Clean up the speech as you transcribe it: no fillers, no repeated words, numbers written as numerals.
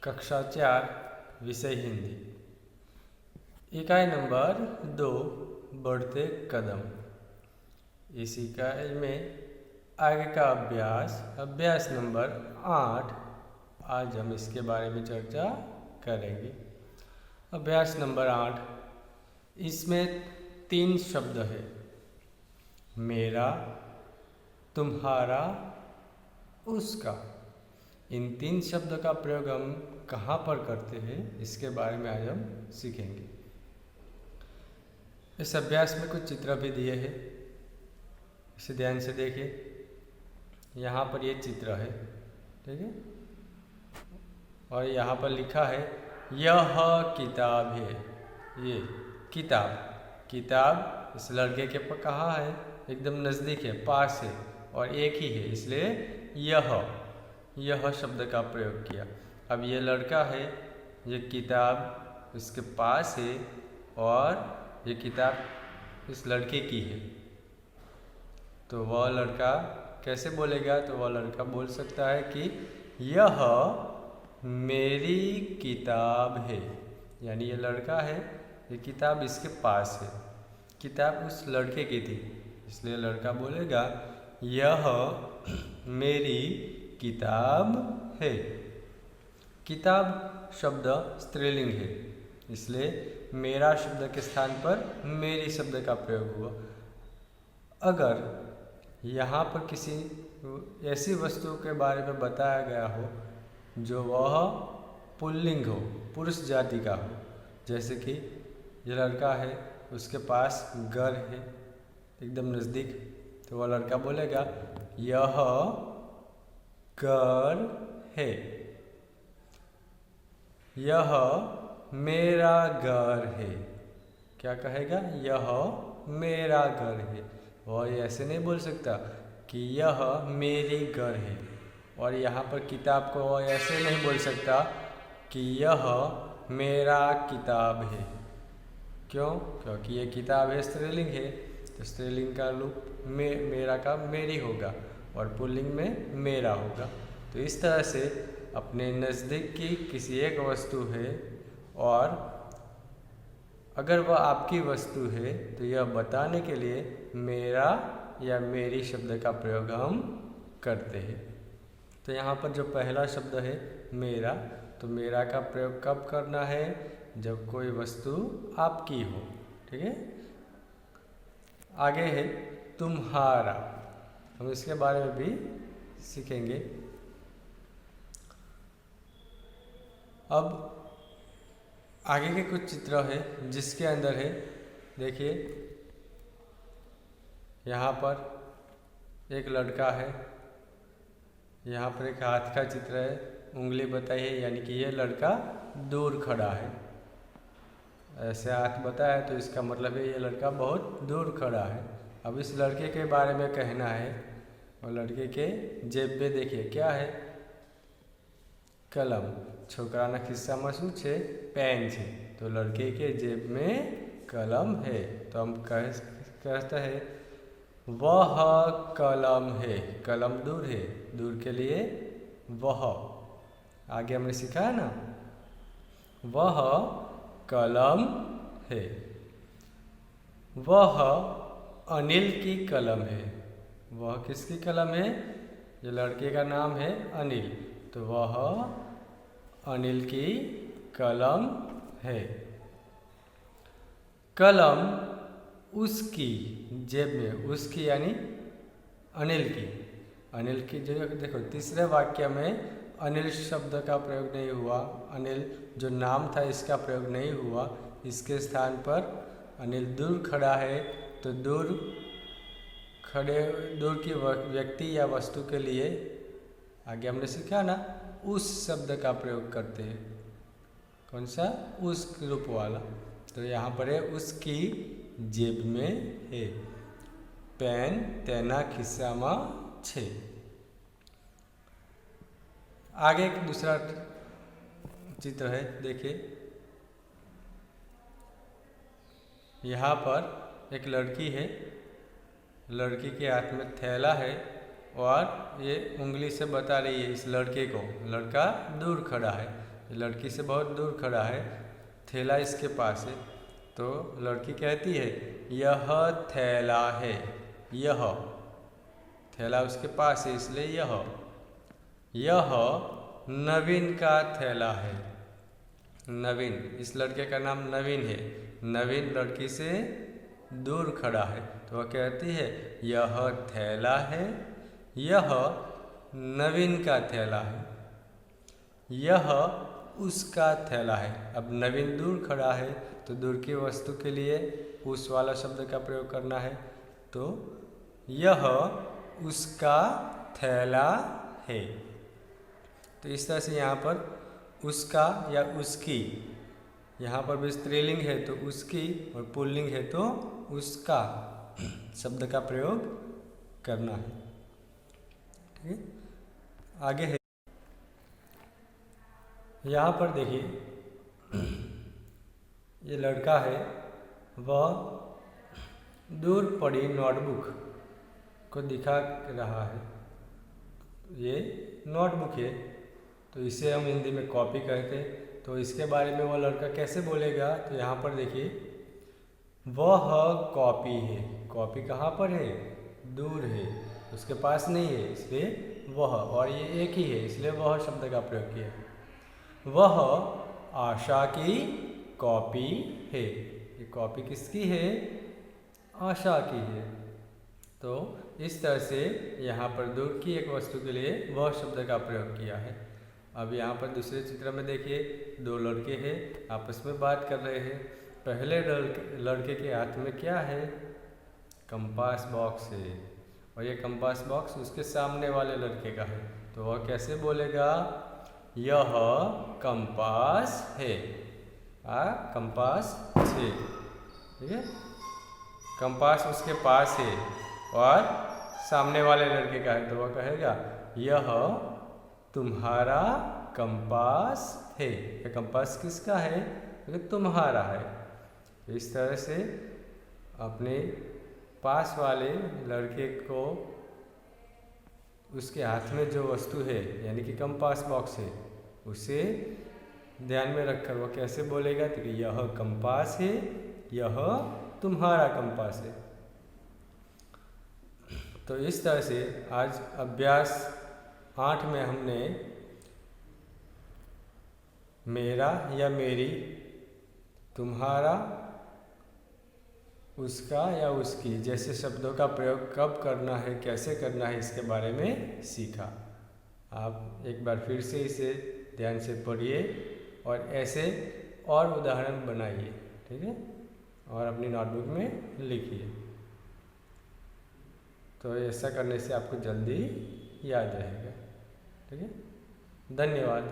कक्षा 4 विषय हिंदी। इकाई नंबर 2 बढ़ते कदम। इस इकाई में आगे का अभ्यास नंबर 8, आज हम इसके बारे में चर्चा करेंगे। अभ्यास नंबर 8, इसमें 3 शब्द है, मेरा, तुम्हारा, उसका। इन 3 शब्द का प्रयोग हम कहाँ पर करते हैं, इसके बारे में आज हम सीखेंगे। इस अभ्यास में कुछ चित्र भी दिए हैं, इसे ध्यान से देखिए। यहाँ पर ये चित्र है, ठीक है, और यहाँ पर लिखा है यह किताब है। ये किताब इस लड़के के पर कहाँ है, एकदम नज़दीक है, पास है, और एक ही है, इसलिए यह शब्द का प्रयोग किया। अब ये लड़का है, ये किताब इसके पास है, और ये किताब इस लड़के की है। तो वह लड़का कैसे बोलेगा? तो वह लड़का बोल सकता है कि यह मेरी किताब है। यानी ये लड़का है, ये किताब इसके पास है, किताब उस लड़के की थी, इसलिए लड़का बोलेगा यह मेरी किताब है। किताब शब्द स्त्रीलिंग है, इसलिए मेरा शब्द के स्थान पर मेरी शब्द का प्रयोग हुआ। अगर यहाँ पर किसी ऐसी वस्तु के बारे में बताया गया हो जो वह पुल्लिंग हो, पुरुष जाति का हो, जैसे कि ये लड़का है, उसके पास घर है एकदम नज़दीक, तो वह लड़का बोलेगा यह घर है। यह मेरा घर है। क्या कहेगा? यह मेरा घर है। वह ऐसे नहीं बोल सकता कि यह मेरी घर है। और यहाँ पर किताब को वह ऐसे नहीं बोल सकता कि यह मेरा किताब है। क्यों? क्योंकि ये किताब है, स्त्रीलिंग है, तो स्त्रीलिंग का रूप मेरा का मेरी होगा, और पुल्लिंग में मेरा होगा। तो इस तरह से अपने नज़दीक की किसी एक वस्तु है, और अगर वह आपकी वस्तु है, तो यह बताने के लिए मेरा या मेरी शब्द का प्रयोग हम करते हैं। तो यहाँ पर जो पहला शब्द है मेरा, तो मेरा का प्रयोग कब करना है? जब कोई वस्तु आपकी हो, ठीक है। आगे है तुम्हारा, हम इसके बारे में भी सीखेंगे। अब आगे के कुछ चित्र है जिसके अंदर है, देखिए यहाँ पर एक लड़का है, यहाँ पर एक हाथ का चित्र है, उंगली बताई है, यानी कि ये लड़का दूर खड़ा है। ऐसे हाथ बताया तो इसका मतलब है ये लड़का बहुत दूर खड़ा है। अब इस लड़के के बारे में कहना है, और लड़के के जेब में देखिए क्या है, कलम। छोकराना खिस्साમાં શું છે? पेन છે। तो लड़के के जेब में कलम है, तो हम कहते हैं वह कलम है। कलम दूर है, दूर के लिए वह। आगे हमने सीखा है ना, वह कलम है। वह अनिल की कलम है। वह किसकी कलम है? ये लड़के का नाम है अनिल, तो वह अनिल की कलम है। कलम उसकी जेब में, उसकी यानी अनिल की। अनिल की जो देखो तीसरे वाक्य में अनिल शब्द का प्रयोग नहीं हुआ, अनिल जो नाम था इसका प्रयोग नहीं हुआ। इसके स्थान पर अनिल दूर खड़ा है, तो दूर की व्यक्ति या वस्तु के लिए आगे हमने सीखा ना, उस शब्द का प्रयोग करते हैं। कौन सा? उस रूप वाला। तो यहाँ पर है उसकी जेब में है, पेन तेना खिस्साમાં છે। आगे एक दूसरा चित्र है, देखिए यहाँ पर एक लड़की है, लड़की के हाथ में थैला है, और ये उंगली से बता रही है इस लड़के को, लड़का दूर खड़ा है, ये लड़की से बहुत दूर खड़ा है, थैला इसके पास है, तो लड़की कहती है यह थैला है, यह थैला उसके पास है इसलिए यह नवीन का थैला है। नवीन, इस लड़के का नाम नवीन है, नवीन लड़की से दूर खड़ा है तो वह कहती है यह थैला है, यह नवीन का थैला है, यह उसका थैला है। अब नवीन दूर खड़ा है तो दूर की वस्तु के लिए उस वाला शब्द का प्रयोग करना है, तो यह उसका थैला है। तो इस तरह से यहाँ पर उसका या उसकी, यहाँ पर भी स्त्रीलिंग है तो उसकी और पुल्लिंग है तो उसका शब्द का प्रयोग करना है। ठीक है, आगे है, यहाँ पर देखिए ये लड़का है, वह दूर पड़ी नोटबुक को दिखा रहा है। ये नोटबुक है तो इसे हम हिंदी में कॉपी कहते हैं। तो इसके बारे में वो लड़का कैसे बोलेगा, तो यहाँ पर देखिए वह कॉपी है, कॉपी कहाँ पर है, दूर है, उसके पास नहीं है इसलिए वह, और ये एक ही है इसलिए वह शब्द का प्रयोग किया। वह आशा की कॉपी है, ये कॉपी किसकी है, आशा की है। तो इस तरह से यहाँ पर दूर की एक वस्तु के लिए वह शब्द का प्रयोग किया है। अब यहाँ पर दूसरे चित्र में देखिए दो लड़के हैं, आपस में बात कर रहे हैं। पहले लड़के के हाथ में क्या है, कंपास बॉक्स है, और ये कंपास बॉक्स उसके सामने वाले लड़के का है, तो वह कैसे बोलेगा, यह कंपास है, कंपास है। ठीक है, कंपास उसके पास है और सामने वाले लड़के का है, तो वह कहेगा यह तुम्हारा कंपास है। यह कंपास किसका है, तो तुम्हारा है। इस तरह से अपने पास वाले लड़के को उसके हाथ में जो वस्तु है यानी कि कंपास बॉक्स है उसे ध्यान में रखकर वो कैसे बोलेगा, तो यह कंपास है, यह तुम्हारा कंपास है। तो इस तरह से आज अभ्यास 8 में हमने मेरा या मेरी, तुम्हारा, उसका या उसकी जैसे शब्दों का प्रयोग कब करना है, कैसे करना है, इसके बारे में सीखा। आप एक बार फिर से इसे ध्यान से पढ़िए और ऐसे और उदाहरण बनाइए। ठीक है, और अपनी नोटबुक में लिखिए, तो ऐसा करने से आपको जल्दी याद रहेगा। ठीक है, धन्यवाद।